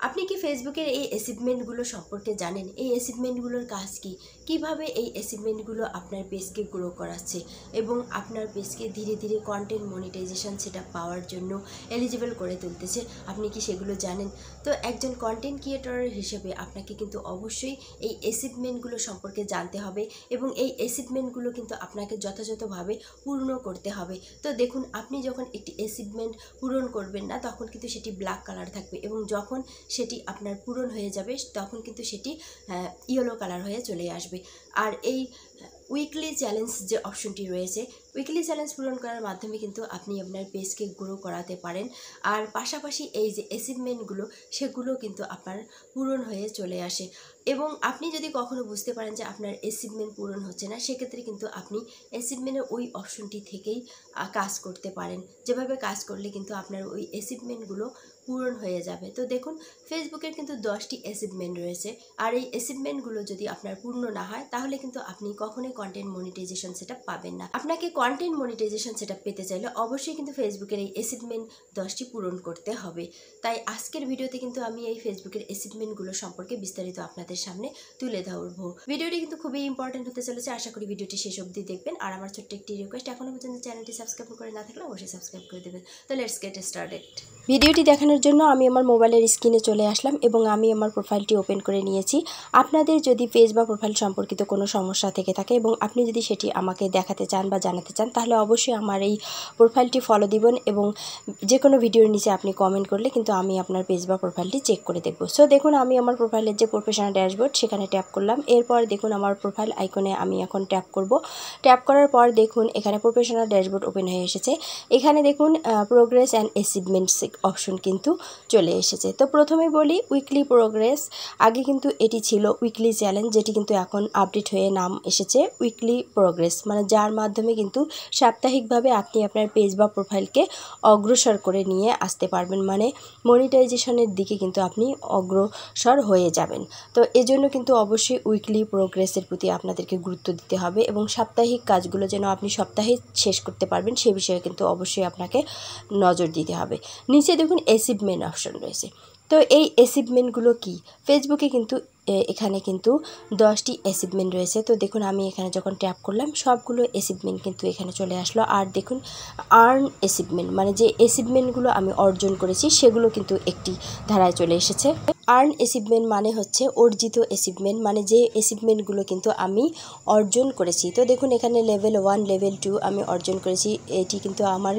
আপনি কি ফেসবুকের এই অ্যাচিভমেন্টগুলো সম্পর্কে জানেন? এই অ্যাচিভমেন্টগুলোর কাজ কী? কীভাবে এই অ্যাচিভমেন্টগুলো আপনার পেজকে গ্রো করাচ্ছে এবং আপনার পেজকে ধীরে ধীরে কন্টেন্ট মনিটাইজেশন সেটা পাওয়ার জন্য এলিজিবল করে তুলতেছে, আপনি কি সেগুলো জানেন? তো একজন কন্টেন্ট ক্রিয়েটর হিসেবে আপনাকে কিন্তু অবশ্যই এই অ্যাচিভমেন্টগুলো সম্পর্কে জানতে হবে এবং এই অ্যাচিভমেন্টগুলো কিন্তু আপনাকে যথাযথভাবে পূর্ণ করতে হবে। তো দেখুন, আপনি যখন একটি অ্যাচিভমেন্ট পূরণ করবেন না, তখন কিন্তু সেটি ব্ল্যাক কালার থাকবে এবং যখন সেটি আপনার পূরণ হয়ে যাবে তখন কিন্তু সেটি ইয়েলো কালার হয়ে চলে আসবে। আর এই উইকলি চ্যালেঞ্জ যে অপশনটি রয়েছে, উইকলি চ্যালেঞ্জ পূরণ করার মাধ্যমে কিন্তু আপনি আপনার পেজকে গ্রো করাতে পারেন। আর পাশাপাশি এই যে অ্যাচিভমেন্টগুলো, সেগুলো কিন্তু আপনার পূরণ হয়ে চলে আসে। এবং আপনি যদি কখনো বুঝতে পারেন যে আপনার অ্যাচিভমেন্ট পূরণ হচ্ছে না, সেক্ষেত্রে কিন্তু আপনি অ্যাচিভমেন্টের ওই অপশনটি থেকেই কাজ করতে পারেন, যেভাবে কাজ করলে কিন্তু আপনার ওই অ্যাচিভমেন্টগুলো পূরণ হয়ে যাবে। তো দেখুন, ফেসবুকের কিন্তু 10টি অ্যাচিভমেন্ট রয়েছে, আর এই অ্যাচিভমেন্টগুলো যদি আপনার পূর্ণ না হয় তাহলে কিন্তু আপনি কখনোই কন্টেন্ট মনিটাইজেশন সেটআপ পাবেন না। আপনাকে কন্টেন্ট মনিটাইজেশন সেটআপ পেতে চাইলে অবশ্যই কিন্তু ফেসবুকের এই অ্যাচিভমেন্ট 10টি পূরণ করতে হবে। তাই আজকের ভিডিওতে কিন্তু আমি এই ফেসবুকের অ্যাচিভমেন্টগুলো সম্পর্কে বিস্তারিত আপনাদের সামনে তুলে ধরবো। ভিডিওটি কিন্তু খুবই ইম্পর্টেন্ট হতে চলেছে, আশা করি ভিডিওটি শেষ অবধি দেখবেন। আর আমার ছোট্ট একটি রিকোয়েস্ট, এখনো পর্যন্ত চ্যানেলটি সাবস্ক্রাইব করে না থাকলে অবশ্যই সাবস্ক্রাইব করে দেবেন। তো লেটস গেট স্টার্টেড। ভিডিওটি দেখানোর জন্য আমি আমার মোবাইলের স্ক্রিনে চলে আসলাম এবং আমি আমার প্রোফাইলটি ওপেন করে নিয়েছি। আপনাদের যদি পেজ বা প্রোফাইল সম্পর্কিত কোনো সমস্যা থেকে থাকে এবং আপনি যদি সেটি আমাকে দেখাতে চান বা জানাতে চান, তাহলে অবশ্যই আমার এই প্রোফাইলটি ফলো দিবেন এবং যে কোনো ভিডিওর নিচে আপনি কমেন্ট করলে কিন্তু আমি আপনার পেজ বা প্রোফাইলটি চেক করে দেখব। সো দেখুন, আমি আমার প্রোফাইলের যে প্রফেশনাল ড্যাশবোর্ড সেখানে ট্যাপ করলাম। এরপর দেখুন আমার প্রোফাইল আইকনে আমি এখন ট্যাপ করব। ট্যাপ করার পর দেখুন এখানে প্রফেশনাল ড্যাশবোর্ড ওপেন হয়ে এসেছে। এখানে দেখুন প্রোগ্রেস অ্যান্ড অ্যাচিভমেন্টস অপশন কিন্তু চলে এসেছে। তো প্রথমে বলি উইকলি প্রোগ্রেস। আগে কিন্তু এটি ছিল উইকলি চ্যালেঞ্জ, যেটি কিন্তু এখন আপডেট হয়ে নাম এসেছে উইকলি প্রোগ্রেস, মানে যার মাধ্যমে কিন্তু সাপ্তাহিকভাবে আপনি আপনার পেজ বা প্রোফাইলকে অগ্রসর করে নিয়ে আসতে পারবেন, মানে মনিটাইজেশনের দিকে কিন্তু আপনি অগ্রসর হয়ে যাবেন। তো এজন্য কিন্তু অবশ্যই উইকলি প্রোগ্রেসের প্রতি আপনাদেরকে গুরুত্ব দিতে হবে এবং সাপ্তাহিক কাজগুলো যেন আপনি সপ্তাহে শেষ করতে পারবেন সে বিষয়ে কিন্তু অবশ্যই আপনাকে নজর দিতে হবে। নিচে দেখুন অ্যাচিভমেন্ট অপশন রয়েছে। তো এই অ্যাচিভমেন্টগুলো কি? ফেসবুকে কিন্তু এখানে কিন্তু 10টি অ্যাচিভমেন্ট রয়েছে। তো দেখুন আমি এখানে যখন ট্যাপ করলাম সবগুলো অ্যাচিভমেন্ট কিন্তু এখানে চলে আসলো। আর দেখুন আর্ন অ্যাচিভমেন্ট, মানে যে অ্যাচিভমেন্টগুলো আমি অর্জন করেছি সেগুলো কিন্তু একটি ধারায় চলে এসেছে। আর্ন অ্যাচিভমেন্ট মানে হচ্ছে অর্জিত অ্যাচিভমেন্ট, মানে যে অ্যাচিভমেন্টগুলো কিন্তু আমি অর্জন করেছি। তো দেখুন এখানে লেভেল 1 লেভেল 2 আমি অর্জন করেছি, এটি কিন্তু আমার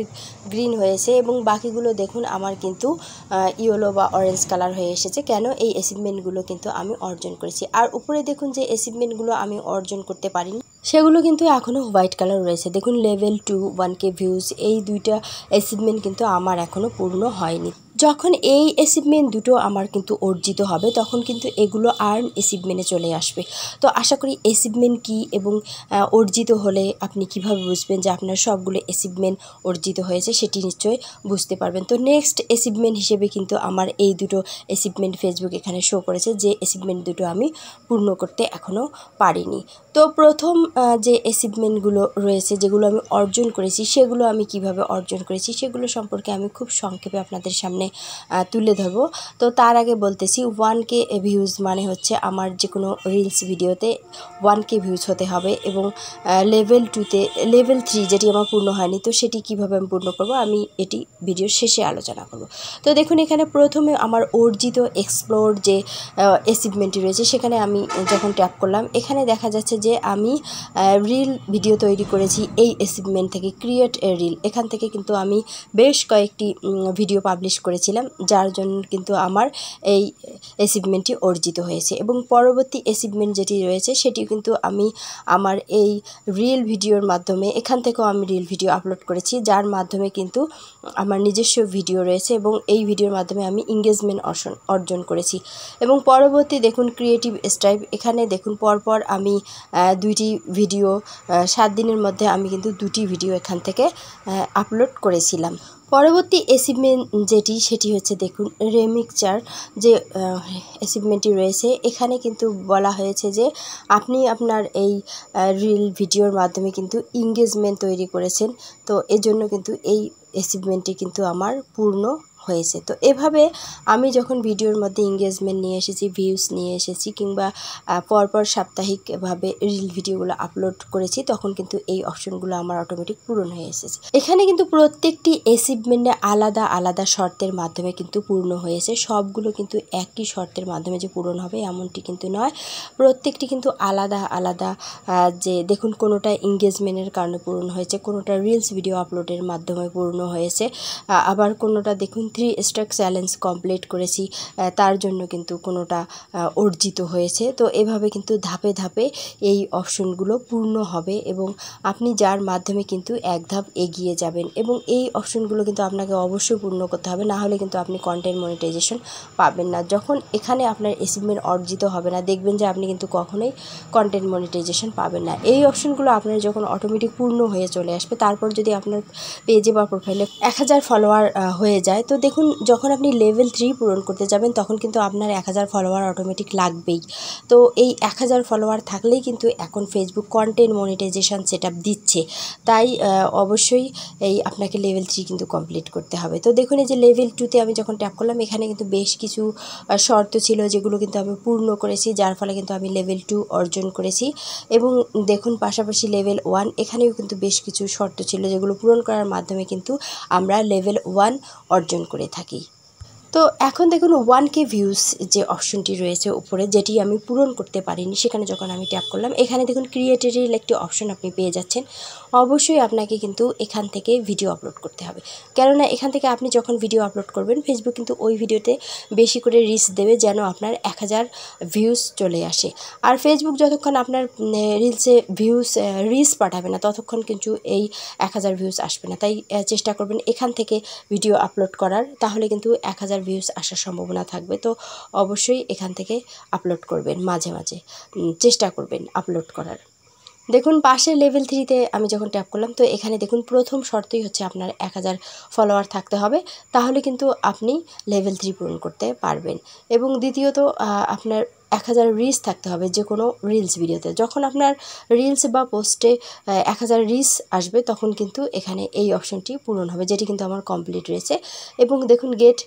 গ্রিন হয়েছে এবং বাকিগুলো দেখুন আমার কিন্তু ইয়েলো বা অরেঞ্জ কালার হয়ে এসেছে। কেন? এই অ্যাচিভমেন্টগুলো কিন্তু আমি অর্জন করেছি। আর উপরে দেখুন যে অ্যাচিভমেন্টগুলো আমি অর্জন করতে পারিনি সেগুলো কিন্তু এখনও হোয়াইট কালার রয়েছে। দেখুন লেভেল 2 1K ভিউজ, এই দুইটা অ্যাচিভমেন্ট কিন্তু আমার এখনও পূর্ণ হয়নি। যখন এই অ্যাচিভমেন্ট দুটো আমার কিন্তু অর্জিত হবে তখন কিন্তু এগুলো আর্ন অ্যাচিভমেন্টে চলে আসবে। তো আশা করি অ্যাচিভমেন্ট কী এবং অর্জিত হলে আপনি কিভাবে বুঝবেন যে আপনার সবগুলো অ্যাচিভমেন্ট অর্জিত হয়েছে সেটি নিশ্চয়ই বুঝতে পারবেন। তো নেক্সট অ্যাচিভমেন্ট হিসেবে কিন্তু আমার এই দুটো অ্যাচিভমেন্ট ফেসবুক এখানে শো করেছে, যে অ্যাচিভমেন্ট দুটো আমি পূর্ণ করতে এখনও পারিনি। তো প্রথম যে অ্যাচিভমেন্টগুলো রয়েছে যেগুলো আমি অর্জন করেছি সেগুলো আমি কিভাবে অর্জন করেছি সেগুলো সম্পর্কে আমি খুব সংক্ষেপে আপনাদের সামনে তুলে ধরবো। তো তার আগে বলতেছি 1K ভিউজ মানে হচ্ছে আমার যে কোনো রিলস ভিডিওতে 1K ভিউজ হতে হবে এবং লেভেল 2তে লেভেল 3 যেটি আমার পূর্ণ হয়নি, তো সেটি কিভাবে আমি পূর্ণ করব আমি এটি ভিডিওর শেষে আলোচনা করব। তো দেখুন এখানে প্রথমে আমার অর্জিত এক্সপ্লোর যে অ্যাচিভমেন্টটি রয়েছে সেখানে আমি যখন ট্যাপ করলাম এখানে দেখা যাচ্ছে যে আমি রিল ভিডিও তৈরি করেছি এই অ্যাচিভমেন্ট থেকে, ক্রিয়েট এ রিল, এখান থেকে কিন্তু আমি বেশ কয়েকটি ভিডিও পাবলিশ করেছিলাম, যার জন্য কিন্তু আমার এই অ্যাচিভমেন্টটি অর্জিত হয়েছে। এবং পরবর্তী অ্যাচিভমেন্ট যেটি রয়েছে সেটি কিন্তু আমি আমার এই রিল ভিডিওর মাধ্যমে, এখান থেকেও আমি রিল ভিডিও আপলোড করেছি যার মাধ্যমে কিন্তু আমার নিজস্ব ভিডিও রয়েছে এবং এই ভিডিওর মাধ্যমে আমি এঙ্গেজমেন্ট অর্জন করেছি। এবং পরবর্তী দেখুন ক্রিয়েটিভ স্ট্রাইপ, এখানে দেখুন পরপর আমি দুইটি ভিডিও 7 দিনের মধ্যে আমি কিন্তু 2টি ভিডিও এখান থেকে আপলোড করেছিলাম। পরবর্তী অ্যাচিভমেন্ট যেটি সেটি হচ্ছে দেখুন রেমিক্সার যে অ্যাচিভমেন্টটি রয়েছে, এখানে কিন্তু বলা হয়েছে যে আপনি আপনার এই রিল ভিডিওর মাধ্যমে কিন্তু এঙ্গেজমেন্ট তৈরি করেছেন। তো এজন্য কিন্তু এই অ্যাচিভমেন্টটি কিন্তু আমার পূর্ণ হয়েছে। তো এভাবে আমি যখন ভিডিওর মধ্যে এঙ্গেজমেন্ট নিয়ে এসেছি, ভিউস নিয়ে এসেছি, কিংবা পরপর সাপ্তাহিকভাবে রিল ভিডিওগুলো আপলোড করেছি, তখন কিন্তু এই অপশনগুলো আমার অটোমেটিক পূরণ হয়ে এসেছে। এখানে কিন্তু প্রত্যেকটি অ্যাচিভমেন্টে আলাদা আলাদা শর্তের মাধ্যমে কিন্তু পূর্ণ হয়েছে। সবগুলো কিন্তু একই শর্তের মাধ্যমে যে পূরণ হবে এমনটি কিন্তু নয়, প্রত্যেকটি কিন্তু আলাদা আলাদা। যে দেখুন, কোনোটা এঙ্গেজমেন্টের কারণে পূরণ হয়েছে, কোনোটা রিলস ভিডিও আপলোডের মাধ্যমে পূর্ণ হয়েছে, আবার কোনোটা দেখুন 3 স্ট্রাক চ্যালেঞ্জ কমপ্লিট করেছি, তার জন্য কিন্তু কোনোটা অর্জিত হয়েছে। তো এভাবে কিন্তু ধাপে ধাপে এই অপশনগুলো পূর্ণ হবে এবং আপনি যার মাধ্যমে কিন্তু এক ধাপ এগিয়ে যাবেন। এবং এই অপশনগুলো কিন্তু আপনাকে অবশ্যই পূর্ণ করতে হবে, না হলে কিন্তু আপনি কন্টেন্ট মনিটাইজেশন পাবেন না। যখন এখানে আপনার অ্যাচিভমেন্ট অর্জিত হবে না, দেখবেন যে আপনি কিন্তু কখনোই কন্টেন্ট মনিটাইজেশন পাবেন না। এই অপশনগুলো আপনার যখন অটোমেটিক পূর্ণ হয়ে চলে আসবে, তারপর যদি আপনার পেজে বা প্রোফাইলে 1000 ফলোয়ার হয়ে যায়, তো দেখুন, যখন আপনি লেভেল 3 পূরণ করতে যাবেন তখন কিন্তু আপনার 1000 ফলোয়ার অটোমেটিক লাগবেই। তো এই 1000 ফলোয়ার থাকলেই কিন্তু এখন ফেসবুক কন্টেন্ট মনিটাইজেশন সেটআপ দিচ্ছে। তাই অবশ্যই আপনাকে লেভেল 3 কিন্তু কমপ্লিট করতে হবে। তো দেখুন, এই যে লেভেল 2তে আমি যখন ট্যাপ করলাম, এখানে কিন্তু বেশ কিছু শর্ত ছিল যেগুলো কিন্তু আমি পূর্ণ করেছি, যার ফলে কিন্তু আমি লেভেল 2 অর্জন করেছি। এবং দেখুন, পাশাপাশি লেভেল 1, এখানেও কিন্তু বেশ কিছু শর্ত ছিল যেগুলো পূরণ করার মাধ্যমে কিন্তু আমরা লেভেল 1 অর্জন করে থাকি। তো এখন দেখুন 1K ভিউস যে অপশনটি রয়েছে উপরে, যেটি আমি পূরণ করতে পারিনি, সেখানে যখন আমি ট্যাপ করলাম, এখানে দেখুন ক্রিয়েটেডের একটি অপশন আপনি পেয়ে যাচ্ছেন। অবশ্যই আপনাকে কিন্তু এখান থেকে ভিডিও আপলোড করতে হবে, কেননা এখান থেকে আপনি যখন ভিডিও আপলোড করবেন, ফেসবুক কিন্তু ওই ভিডিওতে বেশি করে রিচ দেবে যেন আপনার 1000 ভিউস চলে আসে। আর ফেসবুক যতক্ষণ আপনার রিলসে রিচ পাঠাবে না, ততক্ষণ কিন্তু এই 1000 ভিউস আসবে না। তাই চেষ্টা করবেন এখান থেকে ভিডিও আপলোড করার, তাহলে কিন্তু 1000 ভিউস আসার সম্ভাবনা থাকবে। তো অবশ্যই এখান থেকে আপলোড করবেন, মাঝে মাঝে চেষ্টা করবেন আপলোড করার। দেখুন, পাশে লেভেল 3তে আমি যখন ট্যাপ করলাম, তো এখানে দেখুন প্রথম শর্তই হচ্ছে আপনার 1000 ফলোয়ার থাকতে হবে, তাহলে কিন্তু আপনি লেভেল 3 পূরণ করতে পারবেন। এবং দ্বিতীয়ত আপনার 1000 রিচ থাকতে হবে যে কোনো রিলস ভিডিওতে। যখন আপনার রিলস বা পোস্টে 1000 রিচ আসবে, তখন কিন্তু এখানে এই অপশনটি পূরণ হবে, যেটি কিন্তু আমার কমপ্লিট রয়েছে। এবং দেখুন, get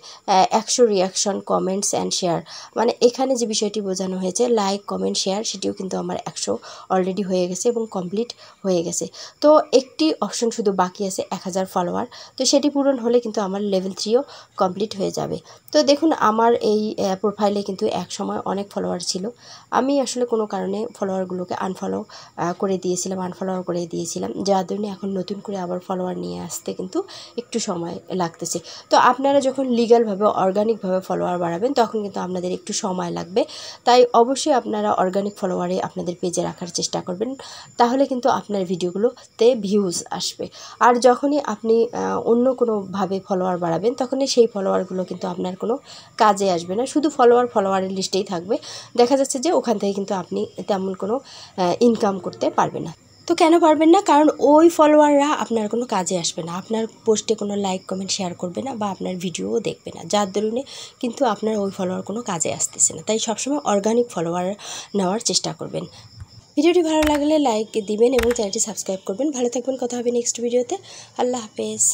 100 reaction, comments and share, মানে এখানে যে বিষয়টি বোঝানো হয়েছে লাইক, কমেন্ট, শেয়ার, সেটিও কিন্তু আমার 100 অলরেডি হয়ে গেছে এবং কমপ্লিট হয়ে গেছে। তো একটি অপশন শুধু বাকি আছে, 1000 ফলোয়ার। তো সেটি পূরণ হলে কিন্তু আমার লেভেল 3ও কমপ্লিট হয়ে যাবে। তো দেখুন, আমার এই প্রোফাইলে কিন্তু এক সময় অনেক ফলোয়ার ছিল। আমি আসলে কোনো কারণে ফলোয়ারগুলোকে আনফলো করে দিয়েছিলাম, যার জন্য এখন নতুন করে আবার ফলোয়ার নিয়ে আসতে কিন্তু একটু সময় লাগতেছে। তো আপনারা যখন লিগ্যালভাবে, অর্গানিকভাবে ফলোয়ার বাড়াবেন, তখন কিন্তু আপনাদের একটু সময় লাগবে। তাই অবশ্যই আপনারা অর্গানিক ফলোয়ারে আপনাদের পেজে রাখার চেষ্টা করবেন, তাহলে কিন্তু আপনার ভিডিওগুলোতে ভিউজ আসবে। আর যখনই আপনি অন্য কোনোভাবে ফলোয়ার বাড়াবেন, তখনই সেই ফলোয়ারগুলো কিন্তু আপনার কোনো কাজে আসবে না, শুধু ফলোয়ারের লিস্টেই থাকবে। দেখা যাচ্ছে যে ওখান থেকে কিন্তু আপনি তেমন কোনো ইনকাম করতে পারবেন না। তো কেন পারবেন না? কারণ ওই ফলোয়াররা আপনার কোনো কাজে আসবে না, আপনার পোস্টে কোনো লাইক, কমেন্ট, শেয়ার করবে না, বা আপনার ভিডিওও দেখবে না, যার দরুনে কিন্তু আপনার ওই ফলোয়ার কোনো কাজে আসতেছে না। তাই সবসময় অর্গানিক ফলোয়ার নেওয়ার চেষ্টা করবেন। ভিডিওটি ভালো লাগলে লাইক দিবেন এবং চ্যানেলটি সাবস্ক্রাইব করবেন। ভালো থাকবেন, কথা হবে নেক্সট ভিডিওতে। আল্লাহ হাফেজ।